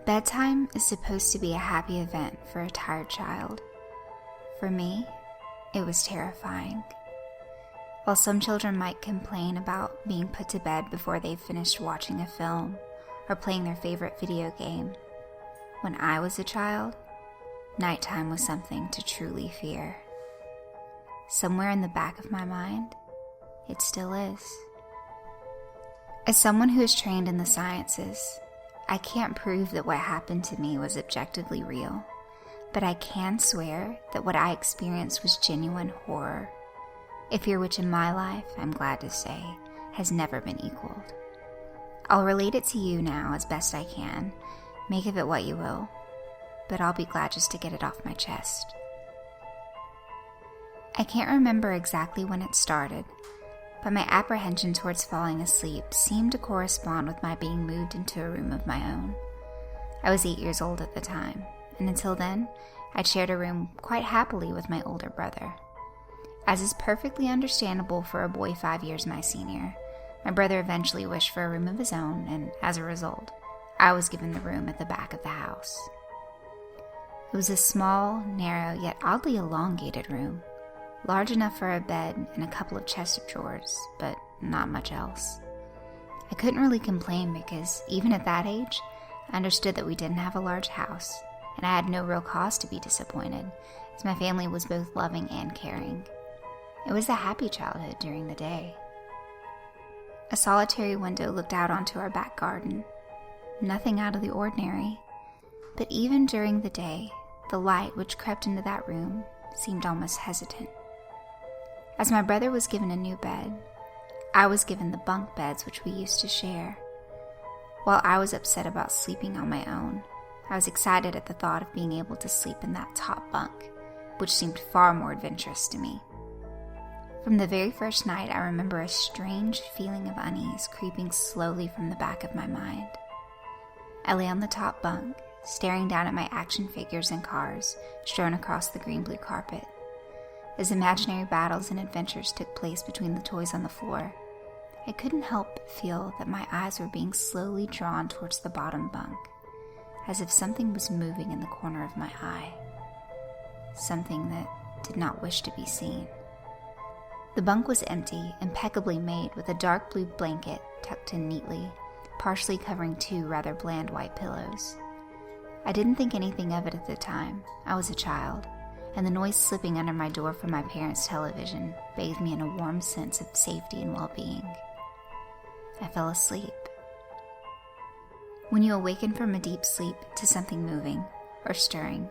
Bedtime is supposed to be a happy event for a tired child. For me, it was terrifying. While some children might complain about being put to bed before they've finished watching a film or playing their favorite video game, when I was a child, nighttime was something to truly fear. Somewhere in the back of my mind, it still is. As someone who is trained in the sciences, I can't prove that what happened to me was objectively real, but I can swear that what I experienced was genuine horror. A fear which in my life, I'm glad to say, has never been equaled. I'll relate it to you now as best I can, make of it what you will, but I'll be glad just to get it off my chest. I can't remember exactly when it started, but my apprehension towards falling asleep seemed to correspond with my being moved into a room of my own. I was 8 years old at the time, and until then, I'd shared a room quite happily with my older brother. As is perfectly understandable for a boy 5 years my senior, my brother eventually wished for a room of his own, and as a result, I was given the room at the back of the house. It was a small, narrow, yet oddly elongated room, large enough for a bed and a couple of chests of drawers, but not much else. I couldn't really complain because, even at that age, I understood that we didn't have a large house, and I had no real cause to be disappointed, as my family was both loving and caring. It was a happy childhood during the day. A solitary window looked out onto our back garden. Nothing out of the ordinary, but even during the day, the light which crept into that room seemed almost hesitant. As my brother was given a new bed, I was given the bunk beds which we used to share. While I was upset about sleeping on my own, I was excited at the thought of being able to sleep in that top bunk, which seemed far more adventurous to me. From the very first night, I remember a strange feeling of unease creeping slowly from the back of my mind. I lay on the top bunk, staring down at my action figures and cars strewn across the green-blue carpet. As imaginary battles and adventures took place between the toys on the floor, I couldn't help but feel that my eyes were being slowly drawn towards the bottom bunk, as if something was moving in the corner of my eye. Something that did not wish to be seen. The bunk was empty, impeccably made, with a dark blue blanket tucked in neatly, partially covering two rather bland white pillows. I didn't think anything of it at the time. I was a child, and the noise slipping under my door from my parents' television bathed me in a warm sense of safety and well-being. I fell asleep. When you awaken from a deep sleep to something moving or stirring,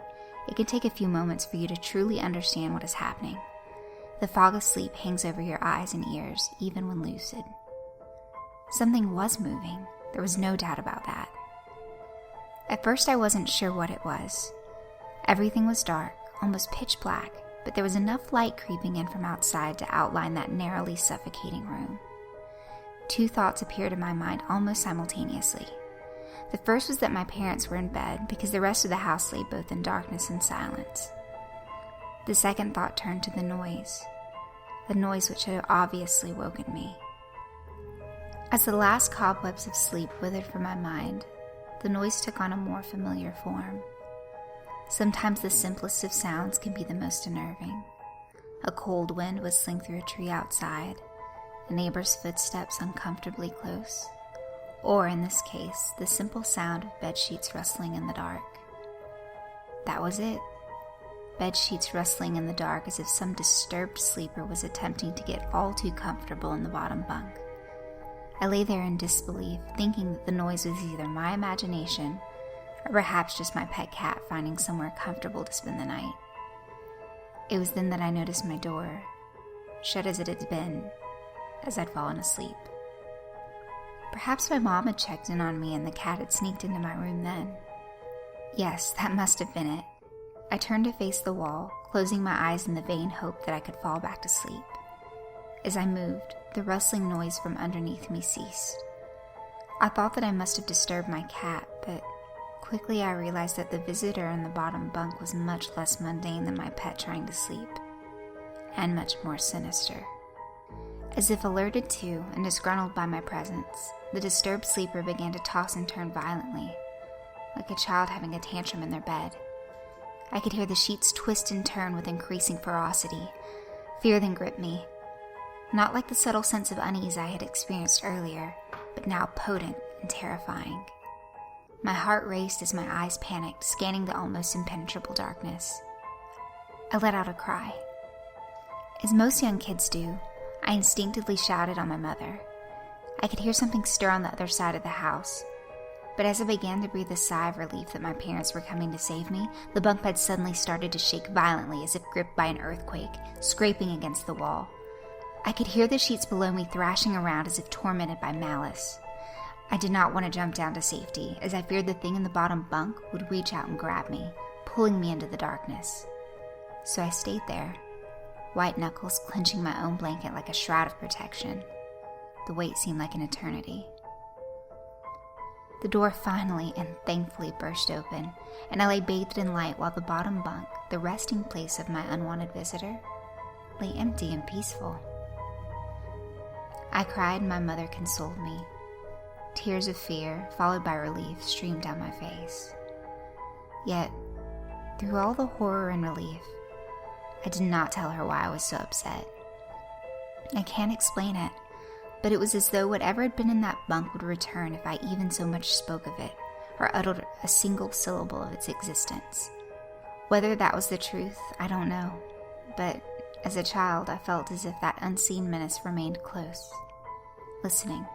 it can take a few moments for you to truly understand what is happening. The fog of sleep hangs over your eyes and ears, even when lucid. Something was moving. There was no doubt about that. At first, I wasn't sure what it was. Everything was dark, almost pitch black, but there was enough light creeping in from outside to outline that narrowly suffocating room. Two thoughts appeared in my mind almost simultaneously. The first was that my parents were in bed because the rest of the house lay both in darkness and silence. The second thought turned to the noise which had obviously woken me. As the last cobwebs of sleep withered from my mind, the noise took on a more familiar form. Sometimes the simplest of sounds can be the most unnerving. A cold wind whistling through a tree outside, a neighbor's footsteps uncomfortably close, or in this case, the simple sound of bedsheets rustling in the dark. That was it. Bedsheets rustling in the dark as if some disturbed sleeper was attempting to get all too comfortable in the bottom bunk. I lay there in disbelief, thinking that the noise was either my imagination or perhaps just my pet cat finding somewhere comfortable to spend the night. It was then that I noticed my door, shut as it had been, as I'd fallen asleep. Perhaps my mom had checked in on me and the cat had sneaked into my room then. Yes, that must have been it. I turned to face the wall, closing my eyes in the vain hope that I could fall back to sleep. As I moved, the rustling noise from underneath me ceased. I thought that I must have disturbed my cat, but quickly I realized that the visitor in the bottom bunk was much less mundane than my pet trying to sleep, and much more sinister. As if alerted to and disgruntled by my presence, the disturbed sleeper began to toss and turn violently, like a child having a tantrum in their bed. I could hear the sheets twist and turn with increasing ferocity. Fear then gripped me. Not like the subtle sense of unease I had experienced earlier, but now potent and terrifying. My heart raced as my eyes panicked, scanning the almost impenetrable darkness. I let out a cry. As most young kids do, I instinctively shouted on my mother. I could hear something stir on the other side of the house, but as I began to breathe a sigh of relief that my parents were coming to save me, the bunk bed suddenly started to shake violently as if gripped by an earthquake, scraping against the wall. I could hear the sheets below me thrashing around as if tormented by malice. I did not want to jump down to safety, as I feared the thing in the bottom bunk would reach out and grab me, pulling me into the darkness. So I stayed there, white knuckles clenching my own blanket like a shroud of protection. The wait seemed like an eternity. The door finally and thankfully burst open, and I lay bathed in light while the bottom bunk, the resting place of my unwanted visitor, lay empty and peaceful. I cried and my mother consoled me. Tears of fear, followed by relief, streamed down my face. Yet, through all the horror and relief, I did not tell her why I was so upset. I can't explain it, but it was as though whatever had been in that bunk would return if I even so much spoke of it, or uttered a single syllable of its existence. Whether that was the truth, I don't know, but as a child I felt as if that unseen menace remained close, listening.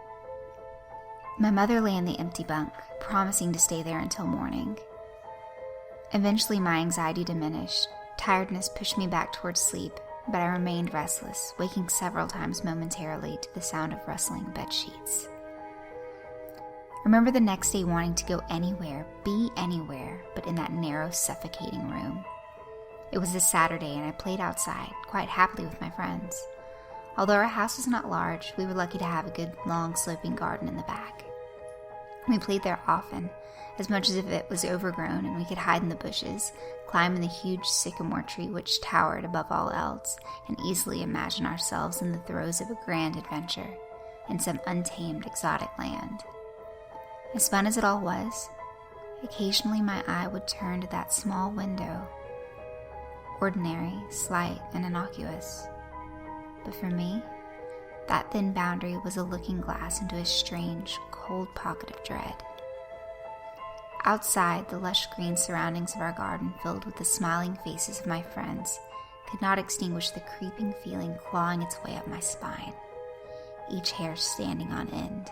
My mother lay in the empty bunk, promising to stay there until morning. Eventually my anxiety diminished. Tiredness pushed me back towards sleep, but I remained restless, waking several times momentarily to the sound of rustling bed sheets. I remember the next day wanting to go anywhere, be anywhere, but in that narrow, suffocating room. It was a Saturday and I played outside, quite happily with my friends. Although our house was not large, we were lucky to have a good, long, sloping garden in the back. We played there often, as much as if it was overgrown and we could hide in the bushes, climb in the huge sycamore tree which towered above all else, and easily imagine ourselves in the throes of a grand adventure in some untamed, exotic land. As fun as it all was, occasionally my eye would turn to that small window. Ordinary, slight, and innocuous. But for me, that thin boundary was a looking glass into a strange, cold pocket of dread. Outside, the lush green surroundings of our garden, filled with the smiling faces of my friends, could not extinguish the creeping feeling clawing its way up my spine, each hair standing on end.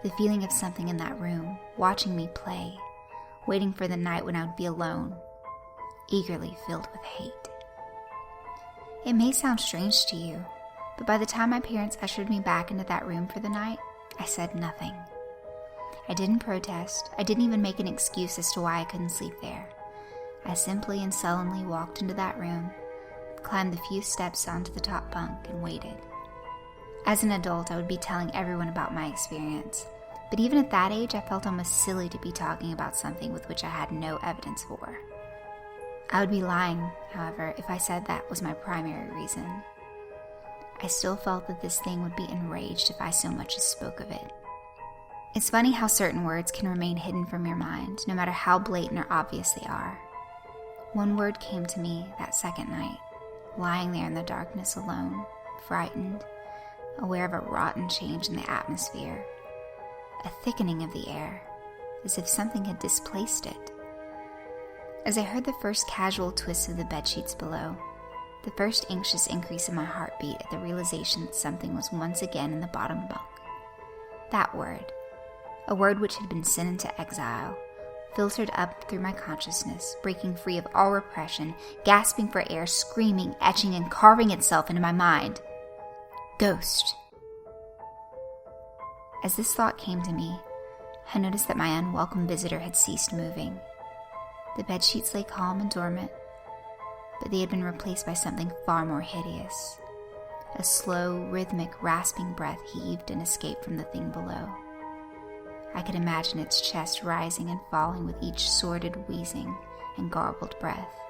The feeling of something in that room, watching me play, waiting for the night when I would be alone, eagerly filled with hate. It may sound strange to you, but by the time my parents ushered me back into that room for the night, I said nothing. I didn't protest. I didn't even make an excuse as to why I couldn't sleep there. I simply and sullenly walked into that room, climbed the few steps onto the top bunk, and waited. As an adult, I would be telling everyone about my experience, but even at that age, I felt almost silly to be talking about something with which I had no evidence for. I would be lying, however, if I said that was my primary reason. I still felt that this thing would be enraged if I so much as spoke of it. It's funny how certain words can remain hidden from your mind, no matter how blatant or obvious they are. One word came to me that second night, lying there in the darkness alone, frightened, aware of a rotten change in the atmosphere, a thickening of the air, as if something had displaced it. As I heard the first casual twist of the bedsheets below, the first anxious increase in my heartbeat at the realization that something was once again in the bottom bunk. That word, a word which had been sent into exile, filtered up through my consciousness, breaking free of all repression, gasping for air, screaming, etching, and carving itself into my mind. Ghost. As this thought came to me, I noticed that my unwelcome visitor had ceased moving. The bedsheets lay calm and dormant, but they had been replaced by something far more hideous. A slow, rhythmic, rasping breath heaved and escaped from the thing below. I could imagine its chest rising and falling with each sordid wheezing and garbled breath.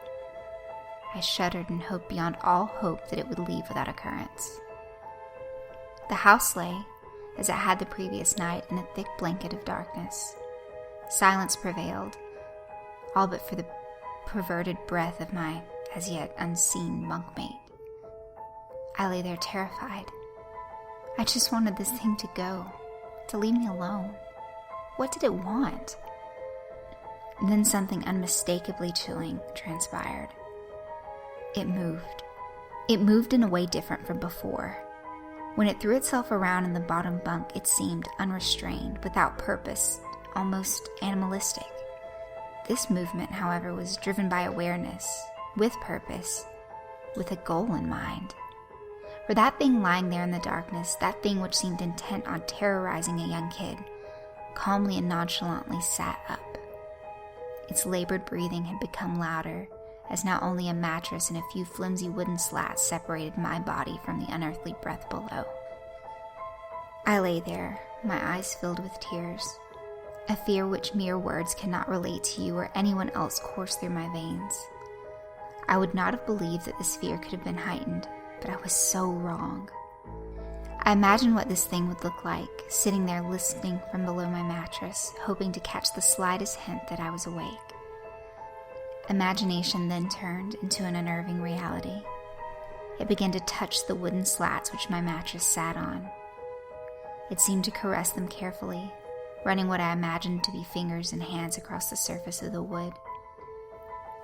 I shuddered and hoped beyond all hope that it would leave without occurrence. The house lay, as it had the previous night, in a thick blanket of darkness. Silence prevailed, all but for the perverted breath of my as yet unseen bunkmate. I lay there terrified. I just wanted this thing to go, to leave me alone. What did it want? Then something unmistakably chilling transpired. It moved. It moved in a way different from before. When it threw itself around in the bottom bunk, it seemed unrestrained, without purpose, almost animalistic. This movement, however, was driven by awareness, with purpose, with a goal in mind. For that thing lying there in the darkness, that thing which seemed intent on terrorizing a young kid, calmly and nonchalantly sat up. Its labored breathing had become louder, as now only a mattress and a few flimsy wooden slats separated my body from the unearthly breath below. I lay there, my eyes filled with tears. A fear which mere words cannot relate to you or anyone else coursed through my veins. I would not have believed that this fear could have been heightened, but I was so wrong. I imagined what this thing would look like, sitting there listening from below my mattress, hoping to catch the slightest hint that I was awake. Imagination then turned into an unnerving reality. It began to touch the wooden slats which my mattress sat on. It seemed to caress them carefully, running what I imagined to be fingers and hands across the surface of the wood.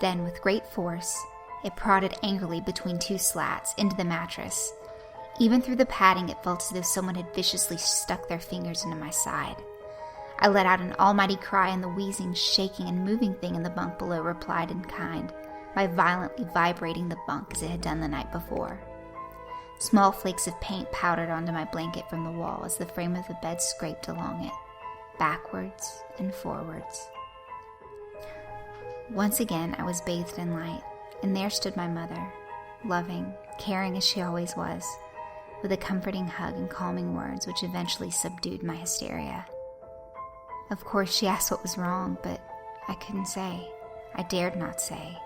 Then, with great force, it prodded angrily between two slats into the mattress. Even through the padding, it felt as though someone had viciously stuck their fingers into my side. I let out an almighty cry, and the wheezing, shaking, and moving thing in the bunk below replied in kind by violently vibrating the bunk as it had done the night before. Small flakes of paint powdered onto my blanket from the wall as the frame of the bed scraped along it, backwards and forwards. Once again, I was bathed in light, and there stood my mother, loving, caring as she always was, with a comforting hug and calming words which eventually subdued my hysteria. Of course, she asked what was wrong, but I couldn't say. I dared not say.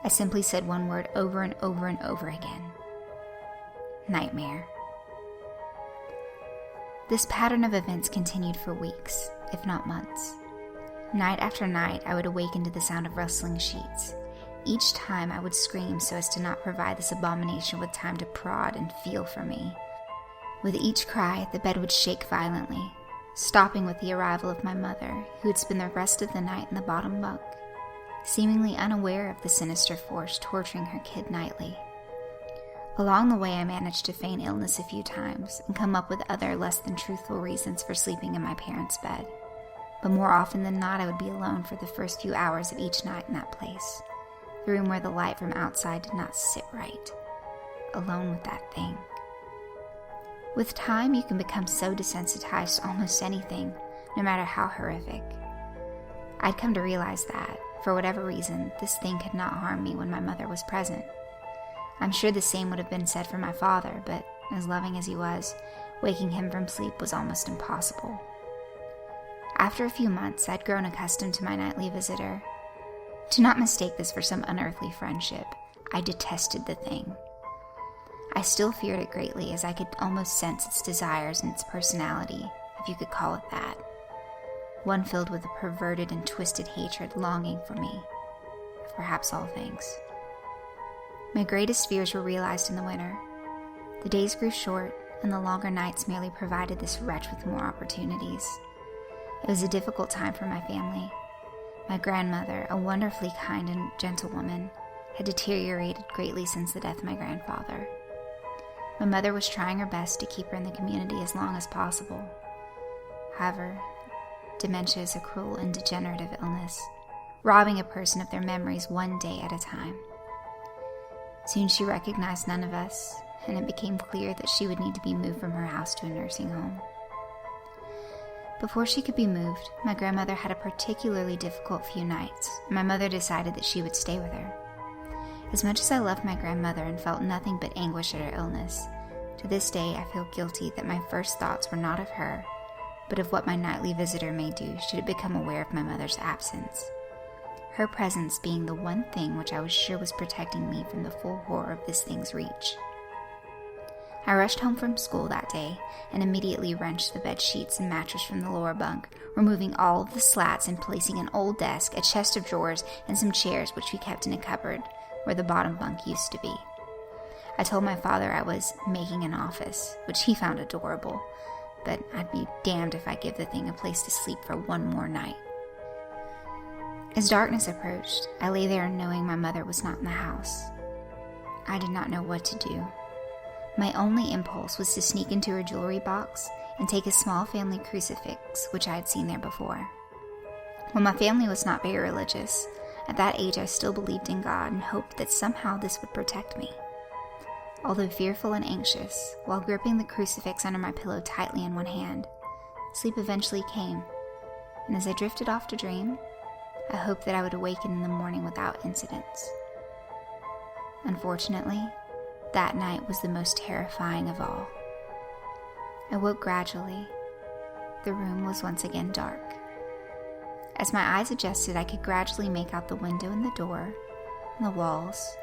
I simply said one word over and over and over again. Nightmare. This pattern of events continued for weeks, if not months. Night after night, I would awaken to the sound of rustling sheets. Each time I would scream so as to not provide this abomination with time to prod and feel for me. With each cry, the bed would shake violently, stopping with the arrival of my mother, who had spent the rest of the night in the bottom bunk, seemingly unaware of the sinister force torturing her kid nightly. Along the way, I managed to feign illness a few times and come up with other less than truthful reasons for sleeping in my parents' bed. But more often than not, I would be alone for the first few hours of each night in that place, the room where the light from outside did not sit right, alone with that thing. With time, you can become so desensitized to almost anything, no matter how horrific. I'd come to realize that, for whatever reason, this thing could not harm me when my mother was present. I'm sure the same would have been said for my father, but as loving as he was, waking him from sleep was almost impossible. After a few months, I'd grown accustomed to my nightly visitor. Do not mistake this for some unearthly friendship. I detested the thing. I still feared it greatly, as I could almost sense its desires and its personality, if you could call it that. One filled with a perverted and twisted hatred longing for me, of perhaps all things. My greatest fears were realized in the winter. The days grew short, and the longer nights merely provided this wretch with more opportunities. It was a difficult time for my family. My grandmother, a wonderfully kind and gentle woman, had deteriorated greatly since the death of my grandfather. My mother was trying her best to keep her in the community as long as possible. However, dementia is a cruel and degenerative illness, robbing a person of their memories one day at a time. Soon she recognized none of us, and it became clear that she would need to be moved from her house to a nursing home. Before she could be moved, my grandmother had a particularly difficult few nights, and my mother decided that she would stay with her. As much as I loved my grandmother and felt nothing but anguish at her illness, to this day I feel guilty that my first thoughts were not of her, but of what my nightly visitor may do should it become aware of my mother's absence. Her presence being the one thing which I was sure was protecting me from the full horror of this thing's reach. I rushed home from school that day and immediately wrenched the bed sheets and mattress from the lower bunk, removing all of the slats and placing an old desk, a chest of drawers, and some chairs which we kept in a cupboard where the bottom bunk used to be. I told my father I was making an office, which he found adorable, but I'd be damned if I give the thing a place to sleep for one more night. As darkness approached, I lay there knowing my mother was not in the house. I did not know what to do. My only impulse was to sneak into her jewelry box and take a small family crucifix, which I had seen there before. While my family was not very religious, at that age I still believed in God and hoped that somehow this would protect me. Although fearful and anxious, while gripping the crucifix under my pillow tightly in one hand, sleep eventually came, and as I drifted off to dream, I hoped that I would awaken in the morning without incidents. Unfortunately, that night was the most terrifying of all. I woke gradually. The room was once again dark. As my eyes adjusted, I could gradually make out the window and the door, and the walls,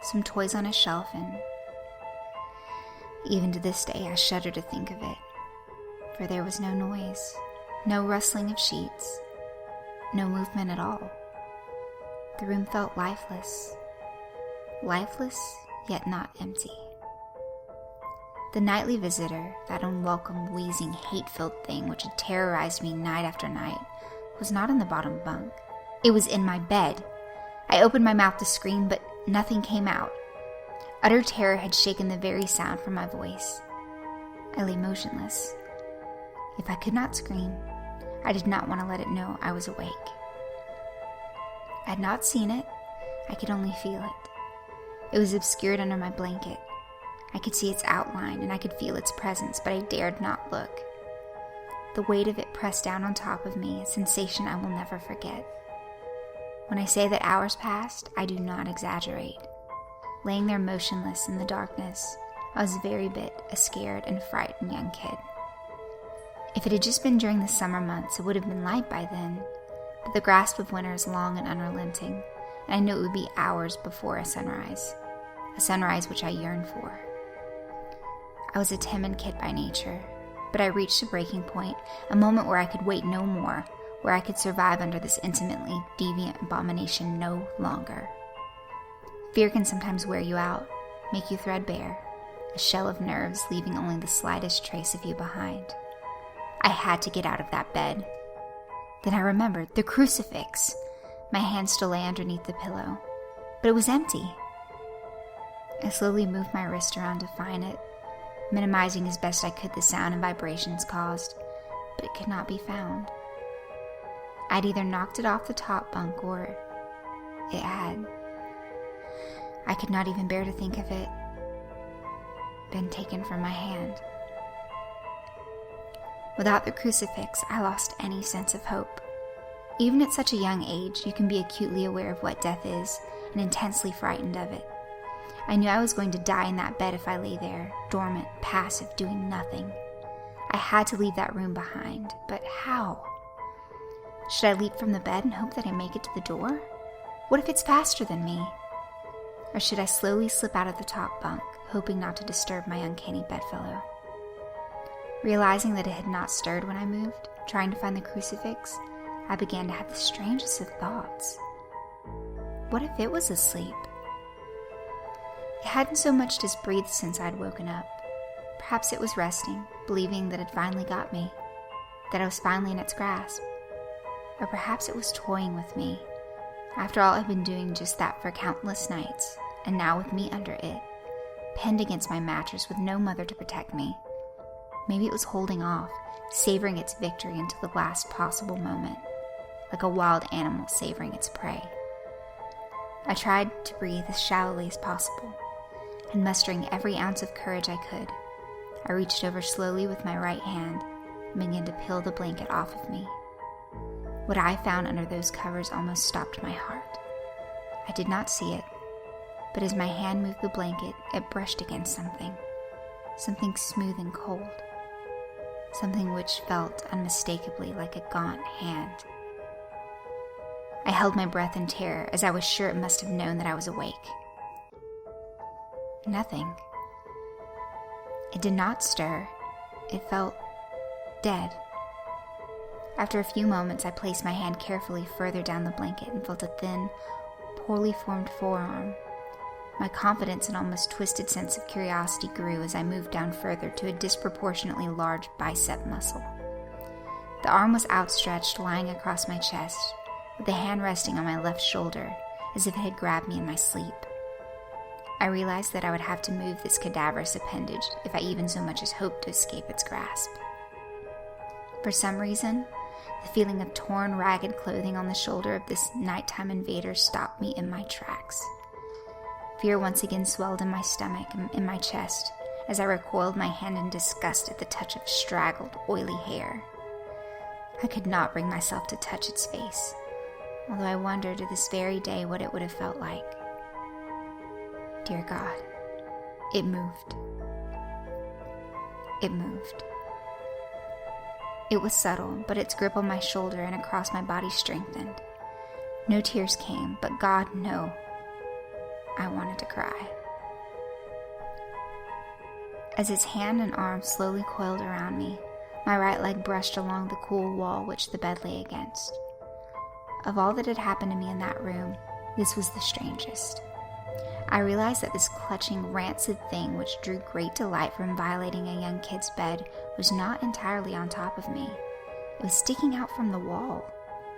some toys on a shelf, and even to this day I shudder to think of it, for there was no noise, no rustling of sheets, no movement at all. The room felt lifeless yet not empty. The nightly visitor, that unwelcome, wheezing, hate-filled thing which had terrorized me night after night, was not in the bottom bunk. It was in my bed. I opened my mouth to scream, but nothing came out. Utter terror had shaken the very sound from my voice. I lay motionless. If I could not scream, I did not want to let it know I was awake. I had not seen it. I could only feel it. It was obscured under my blanket. I could see its outline and I could feel its presence, but I dared not look. The weight of it pressed down on top of me, a sensation I will never forget. When I say that hours passed, I do not exaggerate. Laying there motionless in the darkness, I was very bit a scared and frightened young kid. If it had just been during the summer months, it would have been light by then, but the grasp of winter is long and unrelenting, and I knew it would be hours before a sunrise which I yearned for. I was a timid kid by nature, but I reached a breaking point, a moment where I could wait no more, where I could survive under this intimately deviant abomination no longer. Fear can sometimes wear you out, make you threadbare, a shell of nerves leaving only the slightest trace of you behind. I had to get out of that bed. Then I remembered the crucifix. My hand still lay underneath the pillow, but it was empty. I slowly moved my wrist around to find it, minimizing as best I could the sound and vibrations caused, but it could not be found. I'd either knocked it off the top bunk or it had. I could not even bear to think of it been taken from my hand. Without the crucifix, I lost any sense of hope. Even at such a young age, you can be acutely aware of what death is and intensely frightened of it. I knew I was going to die in that bed if I lay there, dormant, passive, doing nothing. I had to leave that room behind, but how? Should I leap from the bed and hope that I make it to the door? What if it's faster than me? Or should I slowly slip out of the top bunk, hoping not to disturb my uncanny bedfellow? Realizing that it had not stirred when I moved, trying to find the crucifix, I began to have the strangest of thoughts. What if it was asleep? It hadn't so much as breathed since I'd woken up. Perhaps it was resting, believing that it finally got me, that I was finally in its grasp. Or perhaps it was toying with me. After all, I've been doing just that for countless nights, and now with me under it, pinned against my mattress with no mother to protect me. Maybe it was holding off, savoring its victory until the last possible moment, like a wild animal savoring its prey. I tried to breathe as shallowly as possible, and mustering every ounce of courage I could, I reached over slowly with my right hand and began to peel the blanket off of me. What I found under those covers almost stopped my heart. I did not see it, but as my hand moved the blanket, it brushed against something smooth and cold, something which felt unmistakably like a gaunt hand. I held my breath in terror, as I was sure it must have known that I was awake. Nothing. It did not stir. It felt dead. After a few moments, I placed my hand carefully further down the blanket and felt a thin, poorly formed forearm. My confidence and almost twisted sense of curiosity grew as I moved down further to a disproportionately large bicep muscle. The arm was outstretched, lying across my chest, with the hand resting on my left shoulder, as if it had grabbed me in my sleep. I realized that I would have to move this cadaverous appendage if I even so much as hoped to escape its grasp. For some reason, the feeling of torn, ragged clothing on the shoulder of this nighttime invader stopped me in my tracks. Fear once again swelled in my stomach and in my chest as I recoiled my hand in disgust at the touch of straggled, oily hair. I could not bring myself to touch its face, although I wondered to this very day what it would have felt like. Dear God, it moved. It moved. It was subtle, but its grip on my shoulder and across my body strengthened. No tears came, but God, no. I wanted to cry. As its hand and arm slowly coiled around me, my right leg brushed along the cool wall which the bed lay against. Of all that had happened to me in that room, this was the strangest. I realized that this clutching, rancid thing which drew great delight from violating a young kid's bed was not entirely on top of me. It was sticking out from the wall,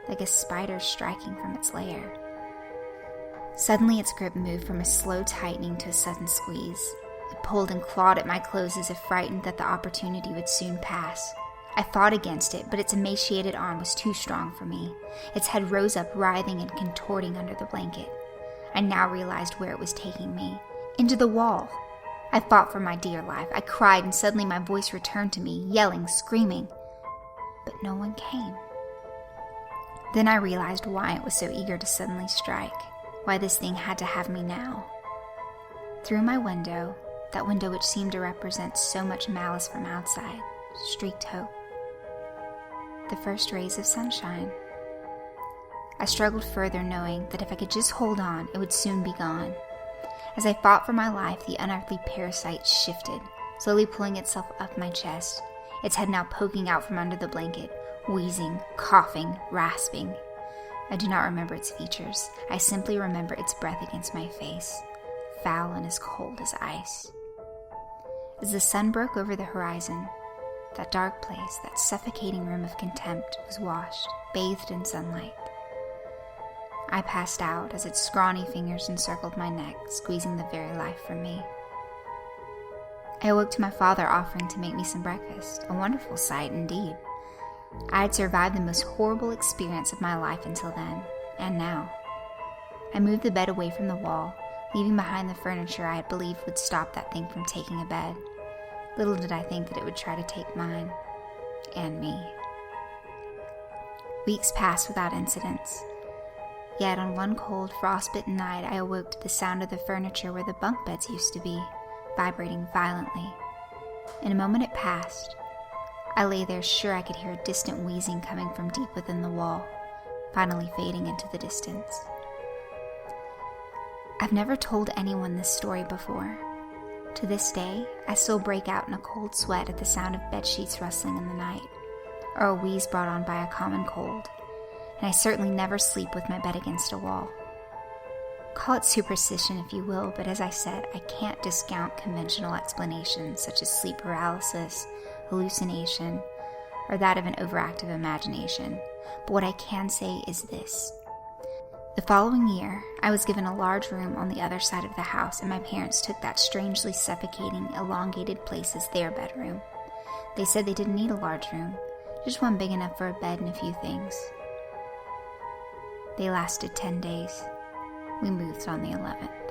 like a spider striking from its lair. Suddenly its grip moved from a slow tightening to a sudden squeeze. It pulled and clawed at my clothes as if frightened that the opportunity would soon pass. I fought against it, but its emaciated arm was too strong for me. Its head rose up, writhing and contorting under the blanket. I now realized where it was taking me. Into the wall. I fought for my dear life. I cried, and suddenly my voice returned to me, yelling, screaming. But no one came. Then I realized why it was so eager to suddenly strike. Why this thing had to have me now. Through my window, that window which seemed to represent so much malice from outside, streaked hope. The first rays of sunshine. I struggled further, knowing that if I could just hold on, it would soon be gone. As I fought for my life, the unearthly parasite shifted, slowly pulling itself up my chest, its head now poking out from under the blanket, wheezing, coughing, rasping. I do not remember its features. I simply remember its breath against my face, foul and as cold as ice. As the sun broke over the horizon, that dark place, that suffocating room of contempt, was washed, bathed in sunlight. I passed out as its scrawny fingers encircled my neck, squeezing the very life from me. I awoke to my father offering to make me some breakfast, a wonderful sight indeed. I had survived the most horrible experience of my life until then, and now. I moved the bed away from the wall, leaving behind the furniture I had believed would stop that thing from taking a bed. Little did I think that it would try to take mine, and me. Weeks passed without incidents. Yet on one cold, frostbitten night, I awoke to the sound of the furniture where the bunk beds used to be, vibrating violently. In a moment it passed. I lay there sure I could hear a distant wheezing coming from deep within the wall, finally fading into the distance. I've never told anyone this story before. To this day, I still break out in a cold sweat at the sound of bedsheets rustling in the night, or a wheeze brought on by a common cold, and I certainly never sleep with my bed against a wall. Call it superstition if you will, but as I said, I can't discount conventional explanations such as sleep paralysis, hallucination, or that of an overactive imagination. But what I can say is this. The following year, I was given a large room on the other side of the house, and my parents took that strangely suffocating, elongated place as their bedroom. They said they didn't need a large room, just one big enough for a bed and a few things. They lasted 10 days. We moved on the 11th.